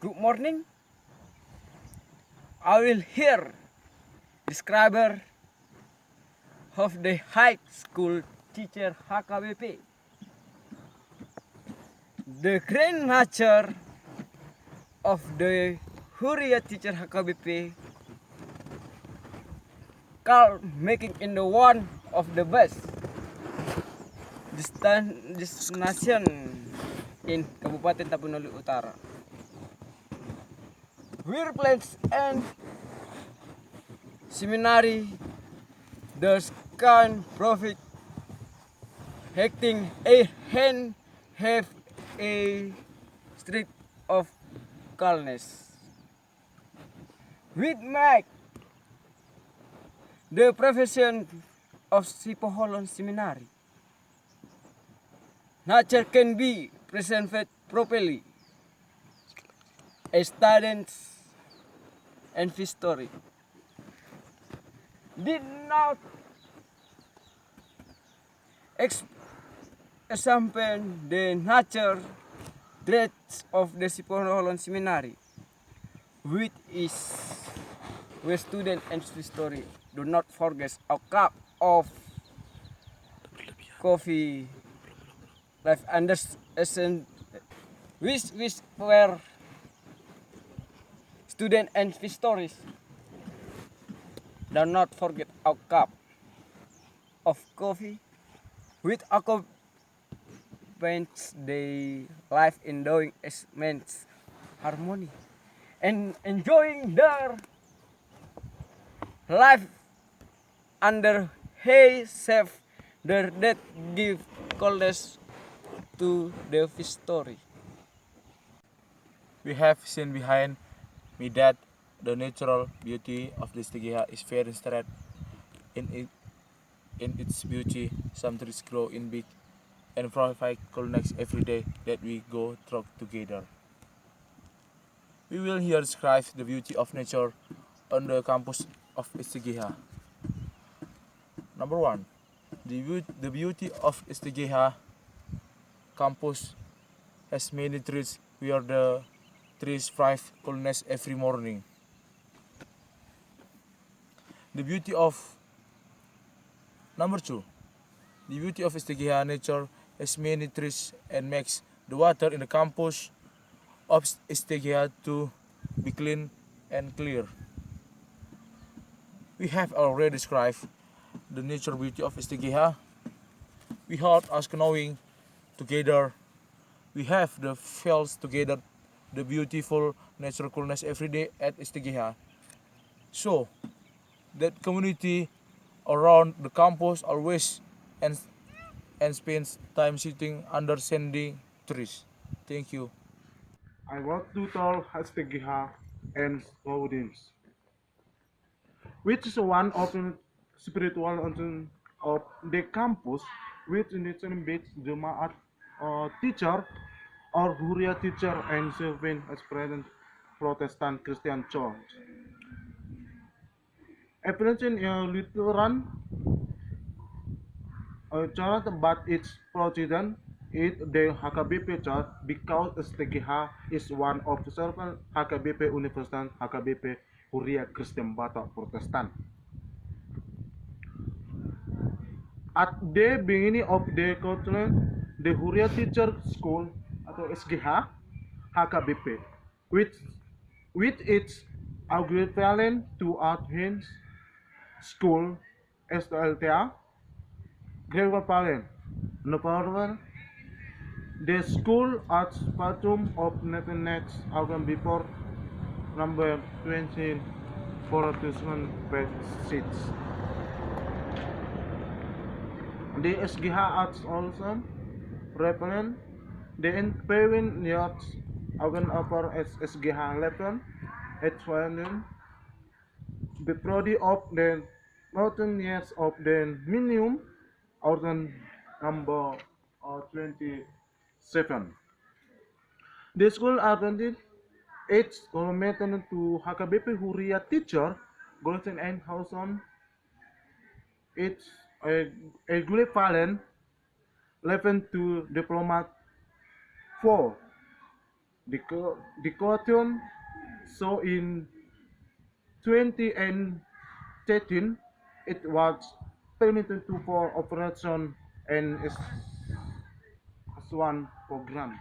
Good morning. I will hear describer of the high school teacher HKBP. The grand nature of the Huria teacher HKBP called making in the one of the best destination in Kabupaten Tapanuli Utara. Where plants and seminary thus can profit acting a hand have a street of calmness. With Mike, the profession of Sipoholon Seminary, nature can be presented properly. A students and history did not examine the nature traits of the Sipoholon Seminary, which is where student and history do not forget a cup of coffee life understand which were student and histories do not forget a cup of coffee with accompanies the life in doing immense harmony and enjoying their life under hay safe their that give coldness to the history. We have seen behind me that the natural beauty of the Stegia is very straight in its beauty. Some trees grow in big and provide coolness every day that we go through together. We will here describe the beauty of nature on the campus of Istigeha. Number one, the beauty of Istigeha campus has many trees where the trees provide coolness every morning. The beauty of Number two, the beauty of Istigeha nature has many trees and makes the water in the campus of Istigeha to be clean and clear. We have already described the nature beauty of Istigeha. We heard us knowing together. We have the feels together the beautiful natural coolness every day at Istigeha. So that community around the campus always and spends time sitting under sandy trees. Thank you. I want to tell Hastegiha and Gaudins, which is one of the spiritual of the campus, which in its base Jemaat teacher or Huria teacher and serving as present Protestant Christian church. Appearance in Lutheran church, but its president is the HKBP church because Stegiha is one of several HKBP University HKBP Huria Christian Batak Protestant. At the beginning of the culture, the Huria Teacher School atau SGH HKBP, with its equivalent to Advanced School SLTA, Gregory Nepal, the school at Spectrum of Next album before number 20 for 2006. The SGH Arts also represent the improving yards organ upper as SGH level at one the product of the northern years of the minimum organ number 27. The school attended 8 kilometers to HKBP Huria teacher Golden and Houson. It's a equivalent 11 to diploma 4 The cartoon, so in 2013, it was permitted to for operation and S1 program.